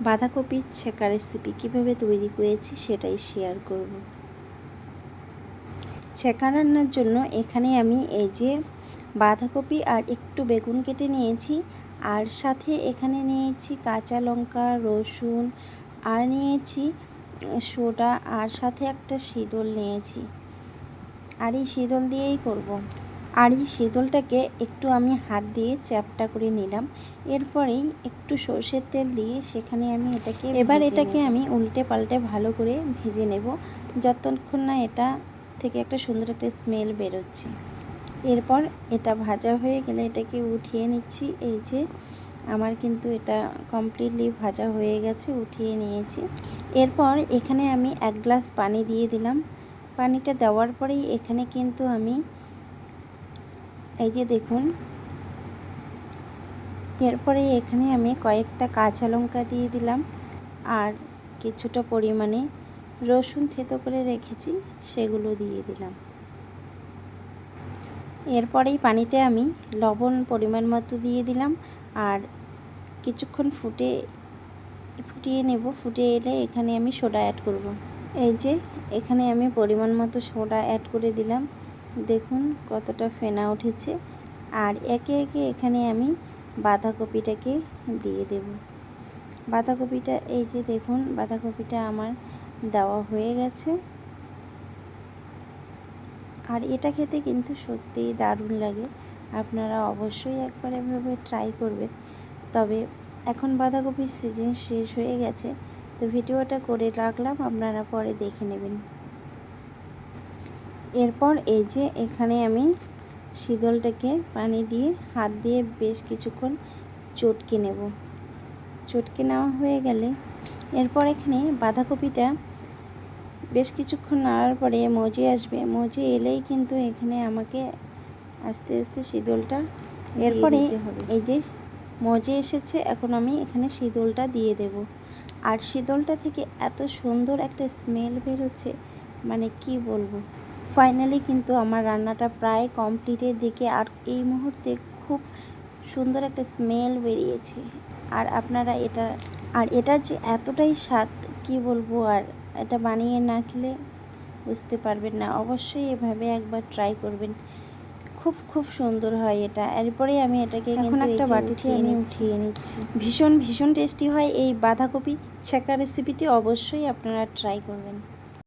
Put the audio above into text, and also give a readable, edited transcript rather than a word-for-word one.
বাঁধাকপির ছেঁকা রেসিপি কীভাবে তৈরি করেছি সেটাই শেয়ার করব। ছেঁকা রান্নার জন্য এখানে আমি এই যে বাঁধাকপি আর একটু বেগুন কেটে নিয়েছি, আর সাথে এখানে নিয়েছি কাঁচা লঙ্কা, রসুন, আর নিয়েছি সোডা, আর সাথে একটা শীতল নিয়েছি। আর এই শীতল দিয়েই করব। আর এই শীতলটাকে একটু আমি হাত দিয়ে চ্যাপটা করে নিলাম। এরপরেই একটু সর্ষের তেল দিয়ে সেখানে আমি এটাকে আমি উল্টে পাল্টে ভালো করে ভেজে নেব, যতক্ষণ না এটা থেকে একটা সুন্দর একটা স্মেল বেরোচ্ছে। এরপর এটা ভাজা হয়ে গেলে এটাকে উঠিয়ে নিচ্ছি। এই যে আমার কিন্তু এটা কমপ্লিটলি ভাজা হয়ে গেছে, উঠিয়ে নিয়েছি। এরপর এখানে আমি 1 গ্লাস পানি দিয়ে দিলাম। পানিটা দেওয়ার পরেই এখানে কিন্তু আমি এই যে দেখুন, এরপরে এখানে আমি কয়েকটা কাঁচা লঙ্কা দিয়ে দিলাম, আর কিছুটা পরিমাণে রসুন থেতো করে রেখেছি সেগুলো দিয়ে দিলাম। এরপরেই পানিতে আমি লবণ পরিমাণ মতো দিয়ে দিলাম, আর কিছুক্ষণ ফুটিয়ে নেব। ফুটে এলে এখানে আমি সোডা অ্যাড করব। এই যে এখানে আমি পরিমাণ মতো সোডা অ্যাড করে দিলাম। দেখুন কতটা ফেনা উঠেছে। আর একে একে এখানে আমি বাঁধাকপিটাকে দিয়ে দেব। বাঁধাকপিটা এই যে দেখুন, বাঁধাকপিটা আমার দেওয়া হয়ে গেছে। আর এটা খেতে কিন্তু সত্যিই দারুণ লাগে। আপনারা অবশ্যই একবার এভাবে ট্রাই করবেন। তবে এখন বাঁধাকপির সিজন শেষ হয়ে গেছে, তো ভিডিওটা করে রাখলাম, আপনারা পরে দেখে নেবেন। এরপর এই যে এখানে আমি শীতলটাকে পানি দিয়ে হাত দিয়ে বেশ কিছুক্ষণ চটকে নেব। চটকে নেওয়া হয়ে গেলে এরপর এখানে বাঁধাকপিটা বেশ কিছুক্ষণ নাড়ার পরে মজে আসবে। মজে এলেই কিন্তু এখানে আমাকে আস্তে আস্তে শীতলটা এরপরে এই যে মজে এসেছে, এখন আমি এখানে শীতলটা দিয়ে দেব। আর শীতলটা থেকে এত সুন্দর একটা স্মেল বেরোচ্ছে, মানে কি বলবো। ফাইনালি কিন্তু আমার রান্নাটা প্রায় কমপ্লিটের দিকে, আর এই মুহূর্তে খুব সুন্দর একটা স্মেল বেরিয়েছে। আর আপনারা এটা যে এতটাই স্বাদ কি বলবো, আর এটা বানিয়ে না খেলে বুঝতে পারবেন না। অবশ্যই এভাবে একবার ট্রাই করবেন, খুব সুন্দর হয় এটা। এরপরে আমি এটাকে এখন একটা বাটিতে আমি উঠিয়ে নিচ্ছি। ভীষণ টেস্টি হয় এই বাঁধাকপি ছেঁকা রেসিপিটি, অবশ্যই আপনারা ট্রাই করবেন।